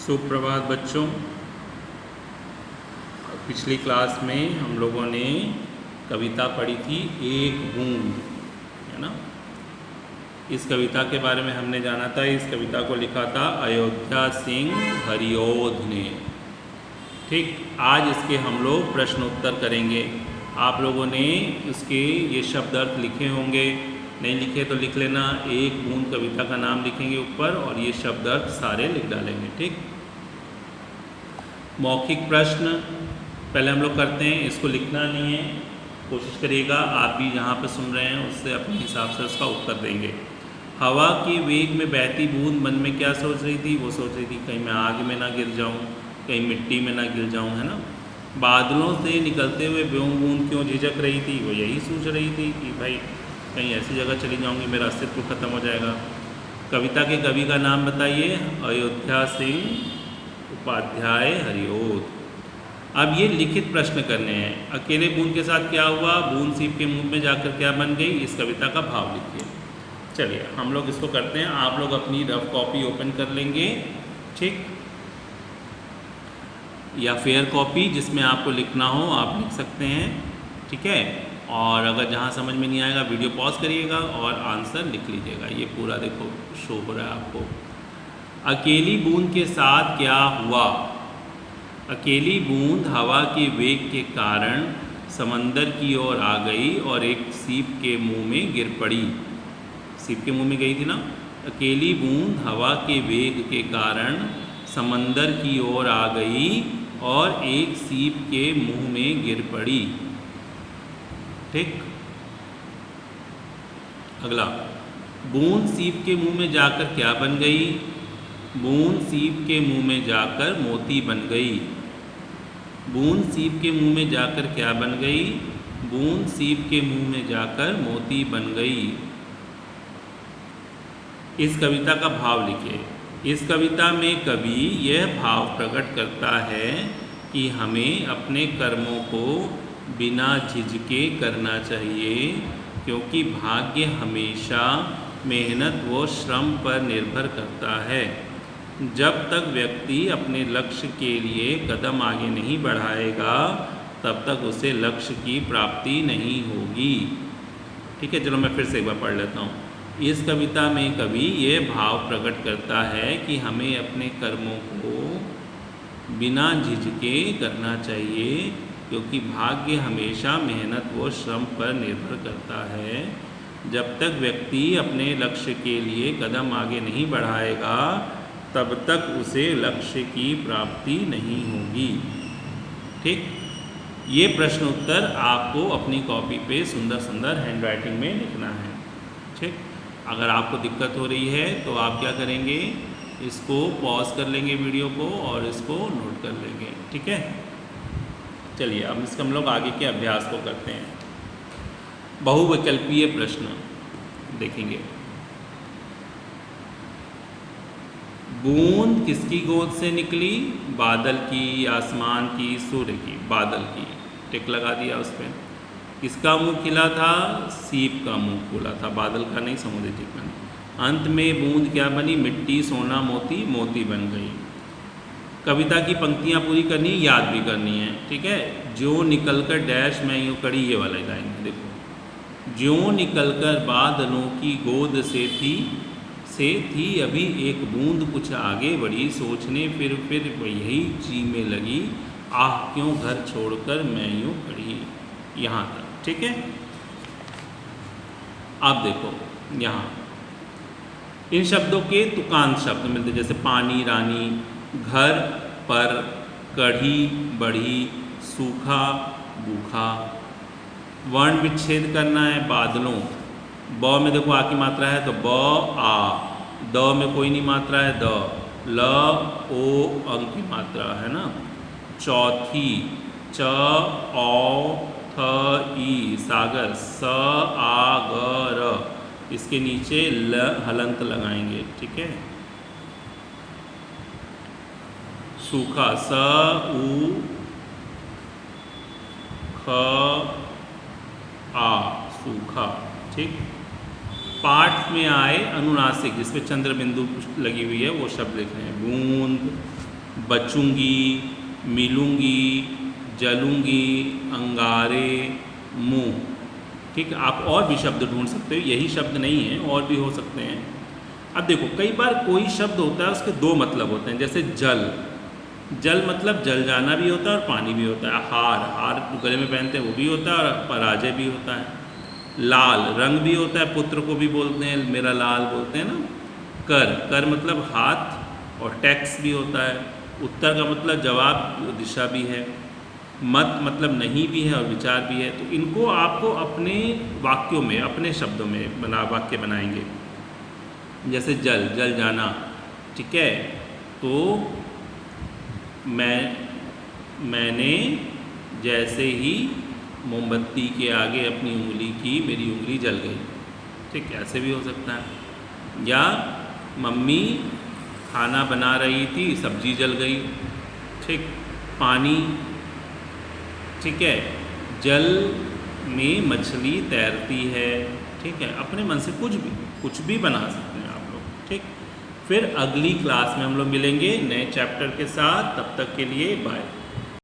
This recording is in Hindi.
सुप्रभात बच्चों। पिछली क्लास में हम लोगों ने कविता पढ़ी थी एक बूंद, है ना। इस कविता के बारे में हमने जाना था। इस कविता को लिखा था अयोध्या सिंह हरिओध ने। ठीक, आज इसके हम लोग प्रश्न उत्तर करेंगे। आप लोगों ने उसके ये शब्द अर्थ लिखे होंगे, नहीं लिखे तो लिख लेना। एक बूंद कविता का नाम लिखेंगे ऊपर और ये शब्द अर्थ सारे लिख डालेंगे। ठीक, मौखिक प्रश्न पहले हम लोग करते हैं। इसको लिखना नहीं है, कोशिश करिएगा आप भी जहाँ पर सुन रहे हैं उससे अपने हिसाब से उसका उत्तर देंगे। हवा की वेग में बहती बूंद मन में क्या सोच रही थी? वो सोच रही थी कहीं मैं आग में ना गिर जाऊँ, कहीं मिट्टी में ना गिर जाऊँ, है ना। बादलों से निकलते हुए बूंद क्यों झिझक रही थी? वो यही सोच रही थी कि भाई कहीं ऐसी जगह चली जाऊँगी मेरा अस्तित्व खत्म हो जाएगा। कविता के कवि का नाम बताइए। अयोध्या सिंह उपाध्याय हरिओध। अब ये लिखित प्रश्न करने हैं। अकेले बूंद के साथ क्या हुआ? बूंद सीप के मुंह में जाकर क्या बन गई? इस कविता का भाव लिखिए। चलिए हम लोग इसको करते हैं। आप लोग अपनी रफ कॉपी ओपन कर लेंगे, ठीक, या फेयर कॉपी जिसमें आपको लिखना हो आप लिख सकते हैं, ठीक है। और अगर जहाँ समझ में नहीं आएगा वीडियो पॉज करिएगा और आंसर लिख लीजिएगा। ये पूरा देखो शो हो रहा है आपको। अकेली बूंद के साथ क्या हुआ? अकेली बूंद हवा के वेग के कारण समंदर की ओर आ गई और एक सीप के मुंह में गिर पड़ी। सीप के मुंह में गई थी ना। अकेली बूंद हवा के वेग के कारण समंदर की ओर आ गई और एक सीप के मुंह में गिर पड़ी। ठीक, अगला, बूंद सीप के मुंह में जाकर क्या बन गई? बूंद सीप के मुंह में जाकर मोती बन गई। बूंद सीप के मुंह में जाकर क्या बन गई? बूंद सीप के मुंह में जाकर मोती बन गई। इस कविता का भाव लिखिए। इस कविता में कवि यह भाव प्रकट करता है कि हमें अपने कर्मों को बिना झिझके करना चाहिए, क्योंकि भाग्य हमेशा मेहनत व श्रम पर निर्भर करता है। जब तक व्यक्ति अपने लक्ष्य के लिए कदम आगे नहीं बढ़ाएगा तब तक उसे लक्ष्य की प्राप्ति नहीं होगी। ठीक है, चलो मैं फिर से एक बार पढ़ लेता हूँ। इस कविता में कवि ये भाव प्रकट करता है कि हमें अपने कर्मों को बिना झिझके करना चाहिए, क्योंकि भाग्य हमेशा मेहनत व श्रम पर निर्भर करता है। जब तक व्यक्ति अपने लक्ष्य के लिए कदम आगे नहीं बढ़ाएगा तब तक उसे लक्ष्य की प्राप्ति नहीं होगी। ठीक, ये प्रश्न उत्तर आपको अपनी कॉपी पे सुंदर सुंदर हैंडराइटिंग में लिखना है। ठीक, अगर आपको दिक्कत हो रही है तो आप क्या करेंगे, इसको पॉज कर लेंगे वीडियो को और इसको नोट कर लेंगे। ठीक है, चलिए अब इसका हम लोग आगे के अभ्यास को करते हैं। बहुविकल्पीय प्रश्न देखेंगे। बूंद किसकी गोद से निकली? बादल की, आसमान की, सूर्य की? बादल की। टिक लगा दिया उस पर। किसका मुंह खिला था? सीप का मुंह खुला था, बादल का नहीं, समुद्री जीव का। अंत में बूंद क्या बनी? मिट्टी, सोना, मोती, मोती बन गई। कविता की पंक्तियाँ पूरी करनी, याद भी करनी है। ठीक है, जो निकलकर डैश में यूँ कड़ी, ये वाला लाइन है देखो। जो निकलकर बादलों की गोद से थी अभी एक बूंद कुछ आगे बढ़ी, सोचने फिर यही जी में लगी, आह क्यों घर छोड़कर मैं यूँ खड़ी। यहाँ तक ठीक है। अब देखो यहाँ इन शब्दों के तुकांत शब्द मिलते, जैसे पानी, रानी, घर पर, कढ़ी, बढ़ी, सूखा, भूखा। वर्ण विच्छेद करना है। बादलों, ब में देखो आ की मात्रा है तो ब आ, द में कोई नहीं मात्रा है द, ल ओ अंग की मात्रा है ना। चौथी, च औ थ ई सागर, स आ ग र, इसके नीचे ल हलंत लगाएंगे। ठीक है, सूखा, स उ ख आ, सूखा। ठीक, पाठ में आए अनुनासिक जिसमें चंद्र बिंदु लगी हुई है वो शब्द लिख रहे हैं। बूंद, बचूंगी, मिलूंगी, जलूंगी, अंगारे, मुंह। ठीक है, आप और भी शब्द ढूंढ सकते हो, यही शब्द नहीं है, और भी हो सकते हैं। अब देखो, कई बार कोई शब्द होता है उसके दो मतलब होते हैं, जैसे जल। जल मतलब जल जाना भी होता है और पानी भी होता है। हार, हार गले में पहनते हैं वो भी होता है और पराजय भी होता है। लाल रंग भी होता है, पुत्र को भी बोलते हैं मेरा लाल बोलते हैं ना। कर, कर मतलब हाथ और टैक्स भी होता है। उत्तर का मतलब जवाब, दिशा भी है। मत मतलब नहीं भी है और विचार भी है। तो इनको आपको अपने वाक्यों में, अपने शब्दों में वाक्य बनाएंगे। जैसे जल, जल जाना, ठीक है। तो मैंने जैसे ही मोमबत्ती के आगे अपनी उंगली की, मेरी उंगली जल गई। ठीक, ऐसे भी हो सकता है। या मम्मी खाना बना रही थी, सब्जी जल गई। ठीक, पानी, ठीक है, जल में मछली तैरती है। ठीक है, अपने मन से कुछ भी बना सकते हैं आप लोग। ठीक, फिर अगली क्लास में हम लोग मिलेंगे नए चैप्टर के साथ। तब तक के लिए बाय।